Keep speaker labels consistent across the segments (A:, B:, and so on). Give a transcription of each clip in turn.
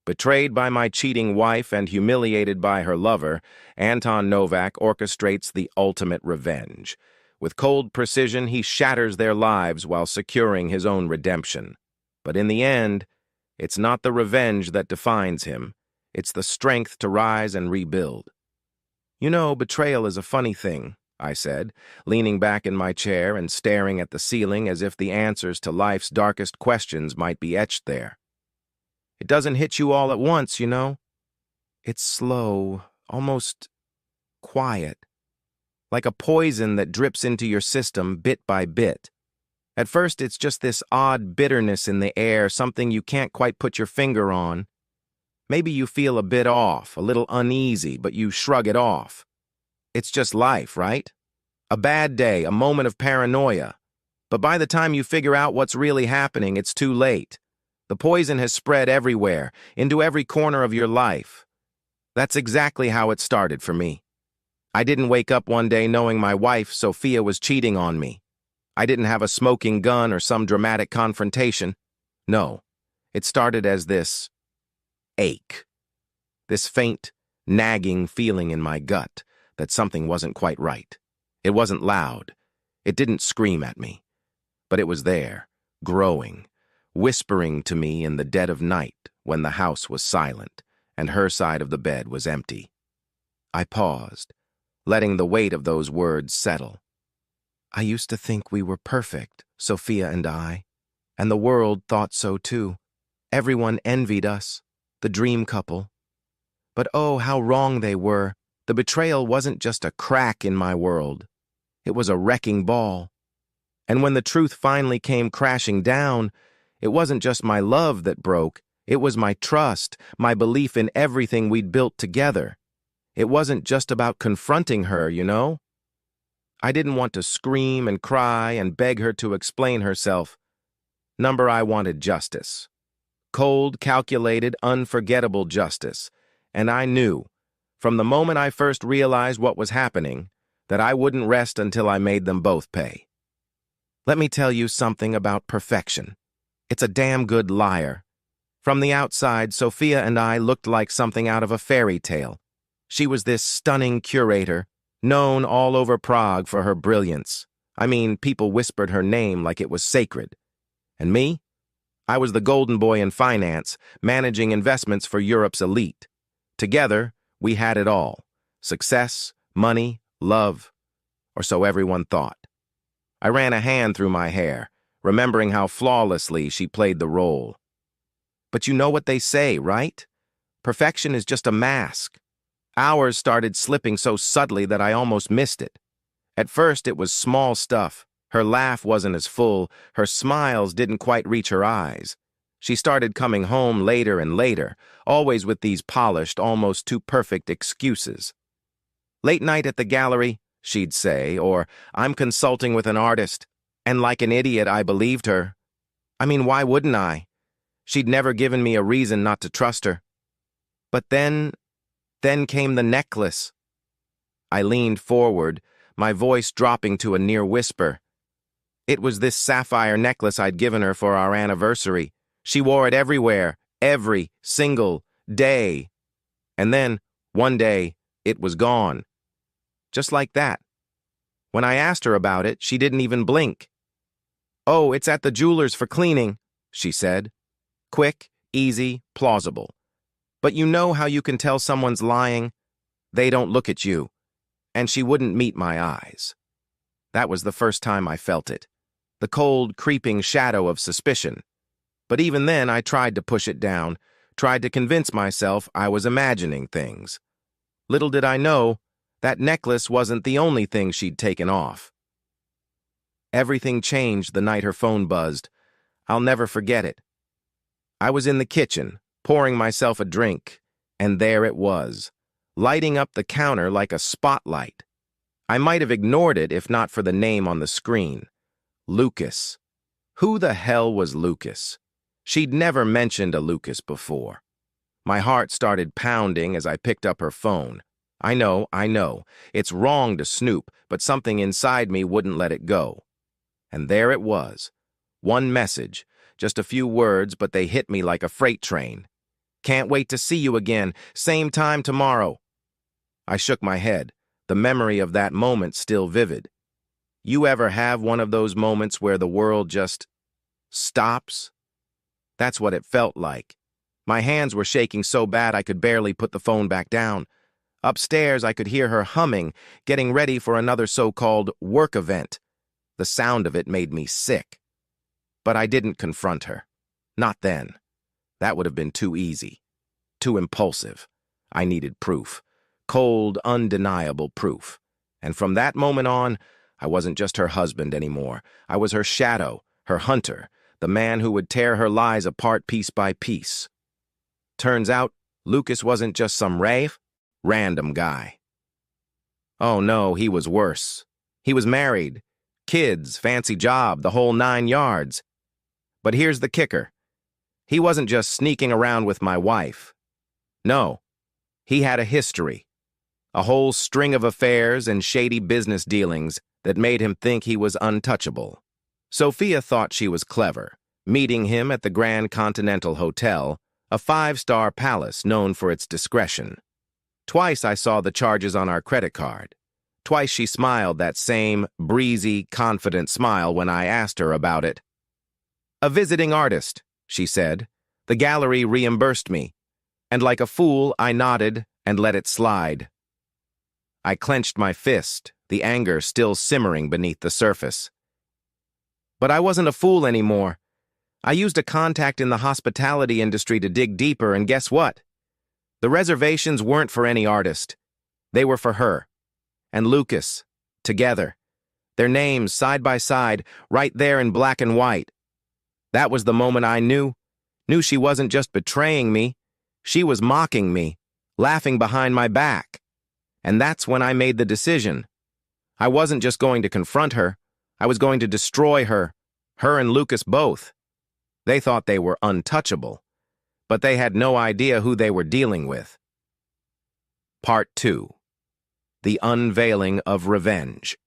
A: Betrayed by my cheating wife and humiliated by her lover, Anton Novak orchestrates the ultimate revenge. With cold precision, he shatters their lives while securing his own redemption. But in the end, it's not the revenge that defines him. It's the strength to rise and rebuild. You know, betrayal is a funny thing, I said, leaning back in my chair and staring at the ceiling as if the answers to life's darkest questions might be etched there. It doesn't hit you all at once, you know. It's slow, almost quiet, like a poison that drips into your system bit by bit. At first, it's just this odd bitterness in the air, something you can't quite put your finger on. Maybe you feel a bit off, a little uneasy, but you shrug it off. It's just life, right? A bad day, a moment of paranoia. But by the time you figure out what's really happening, it's too late. The poison has spread everywhere, into every corner of your life. That's exactly how it started for me. I didn't wake up one day knowing my wife, Sophia, was cheating on me. I didn't have a smoking gun or some dramatic confrontation. No, it started as this ache. This faint, nagging feeling in my gut that something wasn't quite right. It wasn't loud. It didn't scream at me. But it was there, growing, whispering to me in the dead of night when the house was silent and her side of the bed was empty. I paused, letting the weight of those words settle. I used to think we were perfect, Sophia and I, and the world thought so too. Everyone envied us, the dream couple. But oh, how wrong they were. The betrayal wasn't just a crack in my world. It was a wrecking ball. And when the truth finally came crashing down, it wasn't just my love that broke. It was my trust, my belief in everything we'd built together. It wasn't just about confronting her, you know? I didn't want to scream and cry and beg her to explain herself. I wanted justice. Cold, calculated, unforgettable justice. And I knew, from the moment I first realized what was happening, that I wouldn't rest until I made them both pay. Let me tell you something about perfection. It's a damn good liar. From the outside, Sophia and I looked like something out of a fairy tale. She was this stunning curator, known all over Prague for her brilliance. I mean, people whispered her name like it was sacred. And me? I was the golden boy in finance, managing investments for Europe's elite. Together, we had it all. Success, money, love, or so everyone thought. I ran a hand through my hair, remembering how flawlessly she played the role. But you know what they say, right? Perfection is just a mask. Hours started slipping so subtly that I almost missed it. At first, it was small stuff. Her laugh wasn't as full, her smiles didn't quite reach her eyes. She started coming home later and later, always with these polished, almost too perfect excuses. Late night at the gallery, she'd say, or I'm consulting with an artist. And like an idiot, I believed her. I mean, why wouldn't I? She'd never given me a reason not to trust her. But then came the necklace. I leaned forward, my voice dropping to a near whisper. It was this sapphire necklace I'd given her for our anniversary. She wore it everywhere, every single day. And then, one day, it was gone. Just like that. When I asked her about it, she didn't even blink. Oh, it's at the jeweler's for cleaning, she said. Quick, easy, plausible. But you know how you can tell someone's lying? They don't look at you. And she wouldn't meet my eyes. That was the first time I felt it. The cold, creeping shadow of suspicion. But even then, I tried to push it down, tried to convince myself I was imagining things. Little did I know, that necklace wasn't the only thing she'd taken off. Everything changed the night her phone buzzed. I'll never forget it. I was in the kitchen, pouring myself a drink, and there it was, lighting up the counter like a spotlight. I might have ignored it if not for the name on the screen. Lucas. Who the hell was Lucas? She'd never mentioned a Lucas before. My heart started pounding as I picked up her phone. I know, it's wrong to snoop, but something inside me wouldn't let it go. And there it was. One message, just a few words, but they hit me like a freight train. Can't wait to see you again. Same time tomorrow. I shook my head, the memory of that moment still vivid. You ever have one of those moments where the world just stops? That's what it felt like. My hands were shaking so bad I could barely put the phone back down. Upstairs, I could hear her humming, getting ready for another so-called work event. The sound of it made me sick. But I didn't confront her. Not then. That would have been too easy. Too impulsive. I needed proof. Cold, undeniable proof. And from that moment on, I wasn't just her husband anymore. I was her shadow, her hunter, the man who would tear her lies apart piece by piece. Turns out, Lucas wasn't just some random guy. Oh no, he was worse. He was married, kids, fancy job, the whole 9 yards. But here's the kicker. He wasn't just sneaking around with my wife. No, he had a history. A whole string of affairs and shady business dealings that made him think he was untouchable. Sophia thought she was clever, meeting him at the Grand Continental Hotel, a 5-star palace known for its discretion. Twice I saw the charges on our credit card. Twice she smiled that same breezy, confident smile when I asked her about it. "A visiting artist," she said. "The gallery reimbursed me." And like a fool, I nodded and let it slide. I clenched my fist, the anger still simmering beneath the surface. But I wasn't a fool anymore. I used a contact in the hospitality industry to dig deeper, and guess what? The reservations weren't for any artist. They were for her. And Lucas. Together. Their names side by side, right there in black and white. That was the moment I knew she wasn't just betraying me. She was mocking me, laughing behind my back. And that's when I made the decision. I wasn't just going to confront her. I was going to destroy her and Lucas both. They thought they were untouchable, but they had no idea who they were dealing with. Part 2. The Unveiling of Revenge.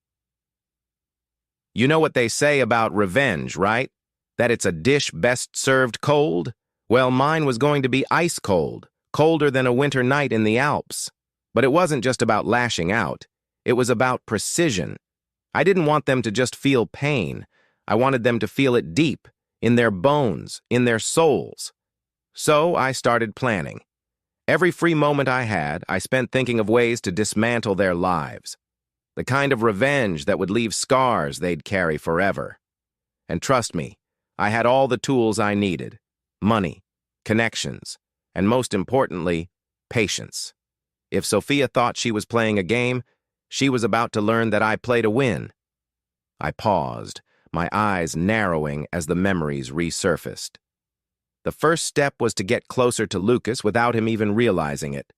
A: You know what they say about revenge, right? That it's a dish best served cold? Well, mine was going to be ice cold, colder than a winter night in the Alps. But it wasn't just about lashing out. It was about precision. I didn't want them to just feel pain. I wanted them to feel it deep, in their bones, in their souls. So I started planning. Every free moment I had, I spent thinking of ways to dismantle their lives. The kind of revenge that would leave scars they'd carry forever. And trust me, I had all the tools I needed. Money, connections, and most importantly, patience. If Sophia thought she was playing a game, she was about to learn that I played a win. I paused, my eyes narrowing as the memories resurfaced. The first step was to get closer to Lucas without him even realizing it.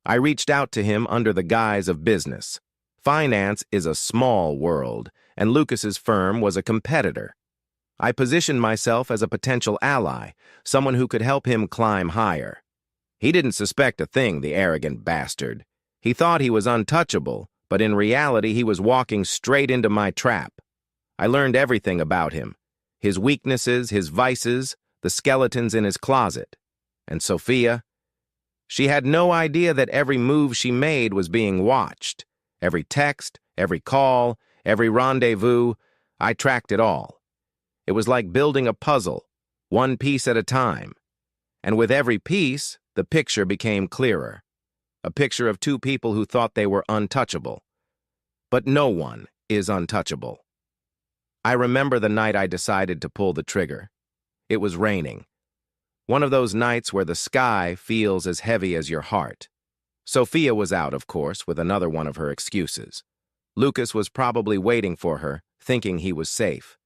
A: I reached out to him under the guise of business. Finance is a small world, and Lucas's firm was a competitor. I positioned myself as a potential ally, someone who could help him climb higher. He didn't suspect a thing, the arrogant bastard. He thought he was untouchable, but in reality he was walking straight into my trap. I learned everything about him. His weaknesses, his vices, the skeletons in his closet. And Sophia? She had no idea that every move she made was being watched. Every text, every call, every rendezvous, I tracked it all. It was like building a puzzle, one piece at a time. And with every piece, the picture became clearer. A picture of two people who thought they were untouchable. But no one is untouchable. I remember the night I decided to pull the trigger. It was raining. One of those nights where the sky feels as heavy as your heart. Sophia was out, of course, with another one of her excuses. Lucas was probably waiting for her, thinking he was safe.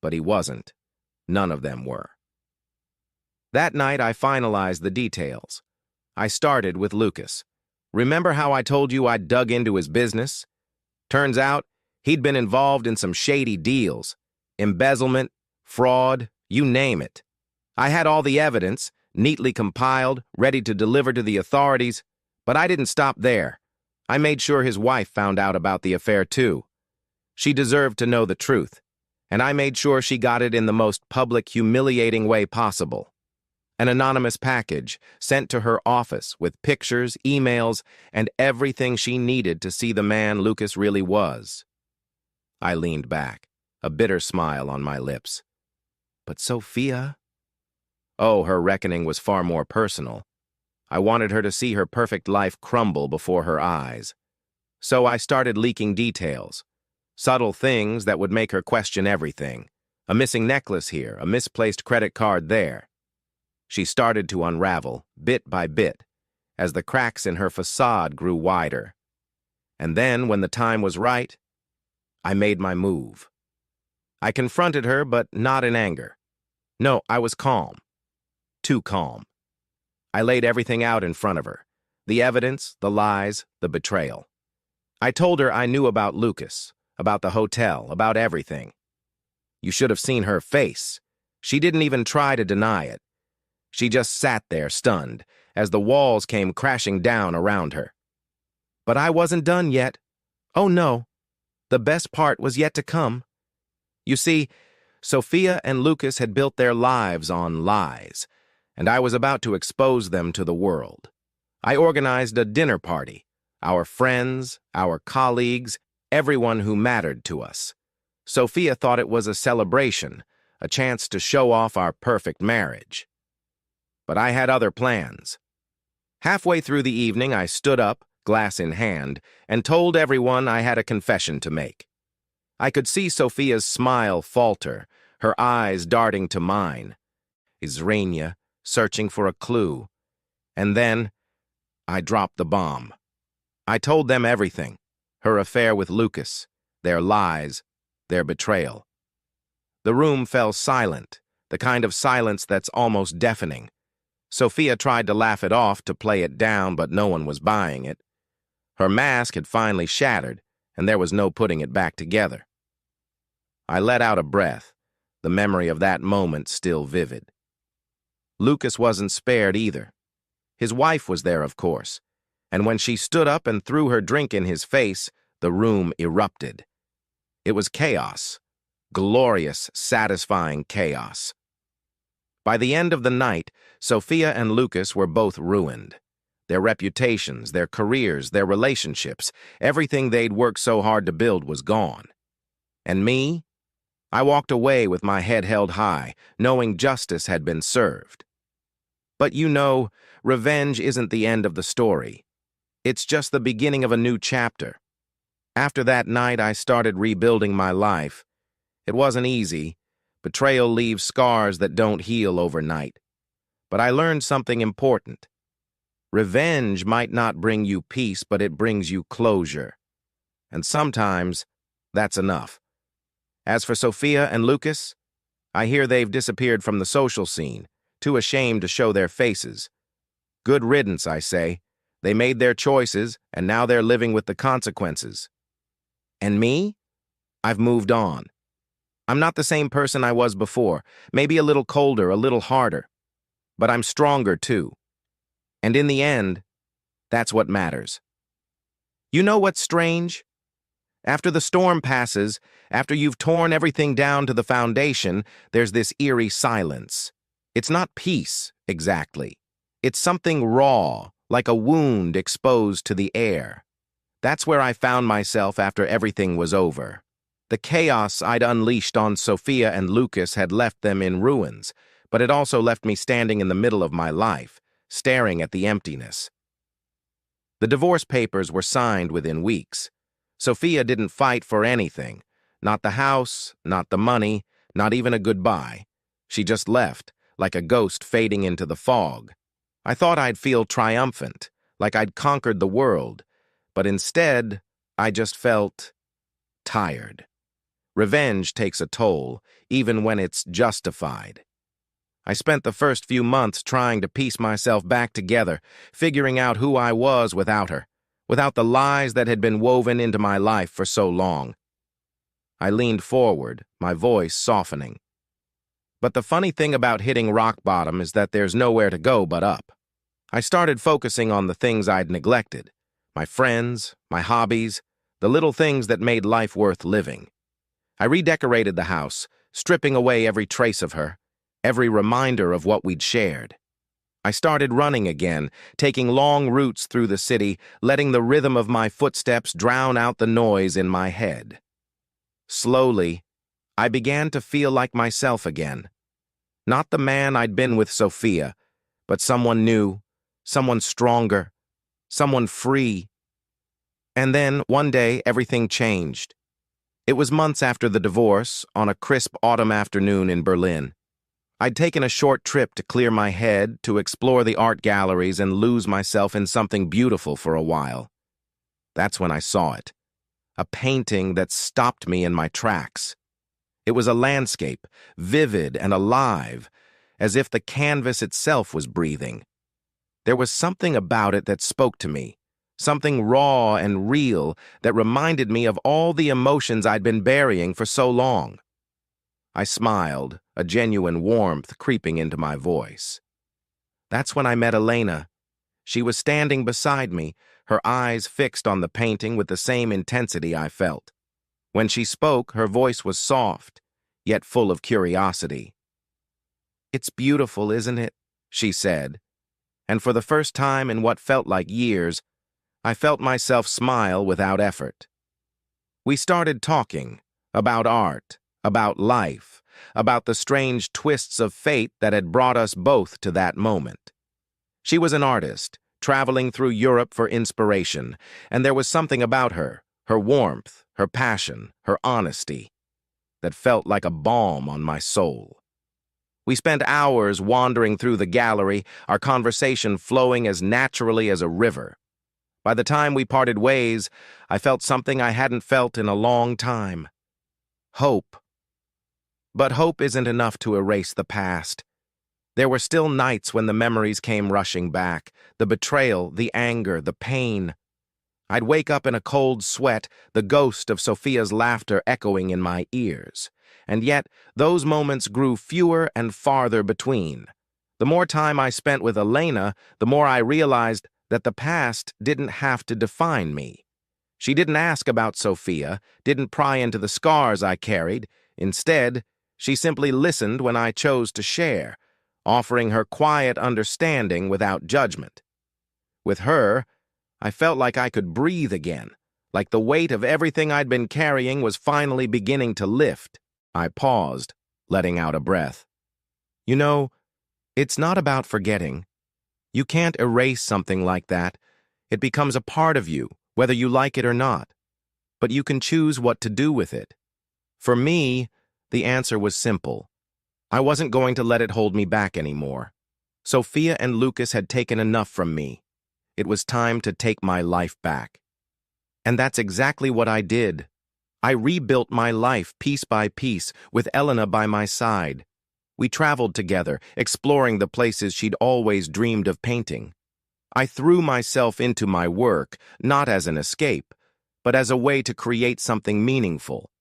A: But he wasn't. None of them were. That night, I finalized the details. I started with Lucas. Remember how I told you I'd dug into his business? Turns out, he'd been involved in some shady deals. Embezzlement, fraud, you name it. I had all the evidence, neatly compiled, ready to deliver to the authorities, but I didn't stop there. I made sure his wife found out about the affair too. She deserved to know the truth, and I made sure she got it in the most public, humiliating way possible. An anonymous package sent to her office with pictures, emails, and everything she needed to see the man Lucas really was. I leaned back, a bitter smile on my lips. But Sophia? Oh, her reckoning was far more personal. I wanted her to see her perfect life crumble before her eyes. So I started leaking details, subtle things that would make her question everything. A missing necklace here, a misplaced credit card there. She started to unravel, bit by bit, as the cracks in her facade grew wider. And then, when the time was right, I made my move. I confronted her, but not in anger. No, I was calm. Too calm. I laid everything out in front of her. The evidence, the lies, the betrayal. I told her I knew about Lucas, about the hotel, about everything. You should have seen her face. She didn't even try to deny it. She just sat there, stunned, as the walls came crashing down around her. But I wasn't done yet. Oh no, the best part was yet to come. You see, Sophia and Lucas had built their lives on lies, and I was about to expose them to the world. I organized a dinner party. Our friends, our colleagues, everyone who mattered to us. Sophia thought it was a celebration, a chance to show off our perfect marriage. But I had other plans. Halfway through the evening, I stood up, glass in hand, and told everyone I had a confession to make. I could see Sophia's smile falter, her eyes darting to mine. Izrania, searching for a clue. And then, I dropped the bomb. I told them everything. Her affair with Lucas, their lies, their betrayal. The room fell silent, the kind of silence that's almost deafening. Sophia tried to laugh it off, to play it down, but no one was buying it. Her mask had finally shattered, and there was no putting it back together. I let out a breath, the memory of that moment still vivid. Lucas wasn't spared either. His wife was there, of course, and when she stood up and threw her drink in his face, the room erupted. It was chaos, glorious, satisfying chaos. By the end of the night, Sophia and Lucas were both ruined. Their reputations, their careers, their relationships, everything they'd worked so hard to build was gone. And me? I walked away with my head held high, knowing justice had been served. But you know, revenge isn't the end of the story. It's just the beginning of a new chapter. After that night, I started rebuilding my life. It wasn't easy. Betrayal leaves scars that don't heal overnight. But I learned something important. Revenge might not bring you peace, but it brings you closure. And sometimes, that's enough. As for Sophia and Lucas, I hear they've disappeared from the social scene, too ashamed to show their faces. Good riddance, I say. They made their choices, and now they're living with the consequences. And me? I've moved on. I'm not the same person I was before, maybe a little colder, a little harder. But I'm stronger, too. And in the end, that's what matters. You know what's strange? After the storm passes, after you've torn everything down to the foundation, there's this eerie silence. It's not peace, exactly. It's something raw, like a wound exposed to the air. That's where I found myself after everything was over. The chaos I'd unleashed on Sophia and Lucas had left them in ruins, but it also left me standing in the middle of my life, staring at the emptiness. The divorce papers were signed within weeks. Sophia didn't fight for anything. Not the house, not the money, not even a goodbye. She just left, like a ghost fading into the fog. I thought I'd feel triumphant, like I'd conquered the world, but instead, I just felt tired. Revenge takes a toll, even when it's justified. I spent the first few months trying to piece myself back together, figuring out who I was without her, without the lies that had been woven into my life for so long. I leaned forward, my voice softening. But the funny thing about hitting rock bottom is that there's nowhere to go but up. I started focusing on the things I'd neglected, my friends, my hobbies, the little things that made life worth living. I redecorated the house, stripping away every trace of her, every reminder of what we'd shared. I started running again, taking long routes through the city, letting the rhythm of my footsteps drown out the noise in my head. Slowly, I began to feel like myself again. Not the man I'd been with Sophia, but someone new, someone stronger, someone free. And then, one day, everything changed. It was months after the divorce, on a crisp autumn afternoon in Berlin. I'd taken a short trip to clear my head, to explore the art galleries and lose myself in something beautiful for a while. That's when I saw it. A painting that stopped me in my tracks. It was a landscape, vivid and alive, as if the canvas itself was breathing. There was something about it that spoke to me, something raw and real that reminded me of all the emotions I'd been burying for so long. I smiled, a genuine warmth creeping into my voice. That's when I met Elena. She was standing beside me, her eyes fixed on the painting with the same intensity I felt. When she spoke, her voice was soft, yet full of curiosity. "It's beautiful, isn't it?" she said. And for the first time in what felt like years, I felt myself smile without effort. We started talking about art, about life, about the strange twists of fate that had brought us both to that moment. She was an artist, traveling through Europe for inspiration, and there was something about her, her warmth, her passion, her honesty, that felt like a balm on my soul. We spent hours wandering through the gallery, our conversation flowing as naturally as a river. By the time we parted ways, I felt something I hadn't felt in a long time. Hope. But hope isn't enough to erase the past. There were still nights when the memories came rushing back, the betrayal, the anger, the pain. I'd wake up in a cold sweat, the ghost of Sophia's laughter echoing in my ears. And yet, those moments grew fewer and farther between. The more time I spent with Elena, the more I realized that the past didn't have to define me. She didn't ask about Sophia, didn't pry into the scars I carried. Instead, she simply listened when I chose to share, offering her quiet understanding without judgment. With her, I felt like I could breathe again, like the weight of everything I'd been carrying was finally beginning to lift. I paused, letting out a breath. You know, it's not about forgetting. You can't erase something like that. It becomes a part of you, whether you like it or not. But you can choose what to do with it. For me, the answer was simple. I wasn't going to let it hold me back anymore. Sophia and Lucas had taken enough from me. It was time to take my life back. And that's exactly what I did. I rebuilt my life piece by piece, with Elena by my side. We traveled together, exploring the places she'd always dreamed of painting. I threw myself into my work, not as an escape, but as a way to create something meaningful.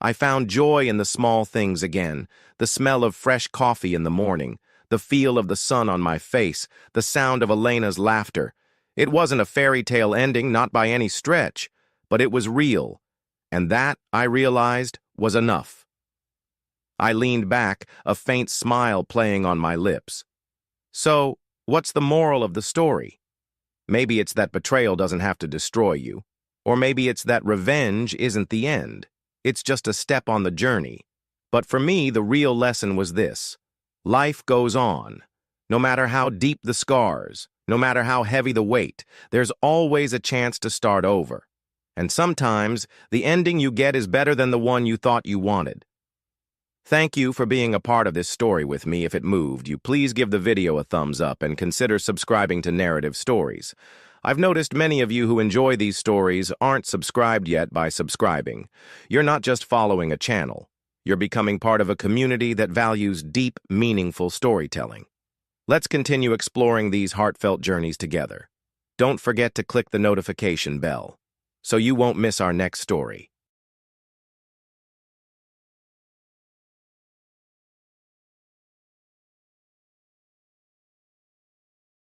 A: I found joy in the small things again, the smell of fresh coffee in the morning, the feel of the sun on my face, the sound of Elena's laughter. It wasn't a fairy tale ending, not by any stretch, but it was real, and that, I realized, was enough. I leaned back, a faint smile playing on my lips. So, what's the moral of the story? Maybe it's that betrayal doesn't have to destroy you, or maybe it's that revenge isn't the end. It's just a step on the journey. But for me, the real lesson was this. Life goes on. No matter how deep the scars, no matter how heavy the weight, there's always a chance to start over. And sometimes, the ending you get is better than the one you thought you wanted. Thank you for being a part of this story with me. If it moved you, please give the video a thumbs up and consider subscribing to Narrative Stories. I've noticed many of you who enjoy these stories aren't subscribed yet by subscribing. You're not just following a channel. You're becoming part of a community that values deep, meaningful storytelling. Let's continue exploring these heartfelt journeys together. Don't forget to click the notification bell so you won't miss our next story.